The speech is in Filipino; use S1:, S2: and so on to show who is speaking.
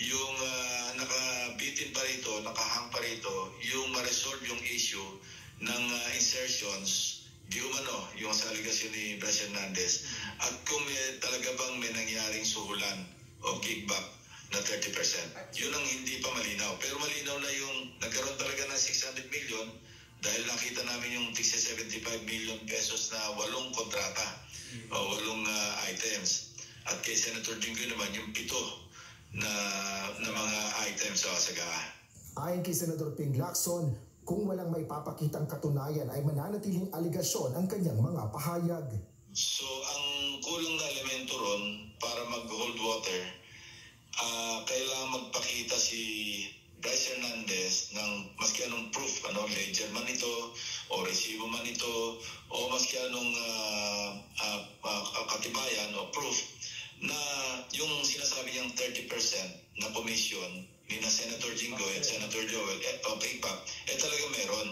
S1: yung nakabitin pa rito, nakahang pa rito, yung ma-resolve yung issue ng insertions, di umano, yung sa aligasyon ni Bryce Hernandez, at kung talaga bang may nangyaring suhulan o kickback na 30%. Yun ang hindi pa malinaw. Pero malinaw na yung nagkaroon talaga ng 600 million dahil nakita namin yung 75 million pesos na 8 kontrata o 8 items. At kay Senator Jinggoy naman yung 7 na mga items sa Sagaa.
S2: Ayon kay Senator Ping Lacson, kung walang may papakitang katunayan ay mananatiling aligasyon ang kanyang mga pahayag.
S1: So ang kulang na elemento ron para mag-hold water, kailangan magpakita si Bryce Hernandez ng maski anong proof, ledger man ito o resibo man ito o maski anong katibayan o proof na yung sinasabi niyang 30% na commission ni na Senator Jinggoy at Senator Joel o kickback, talaga meron.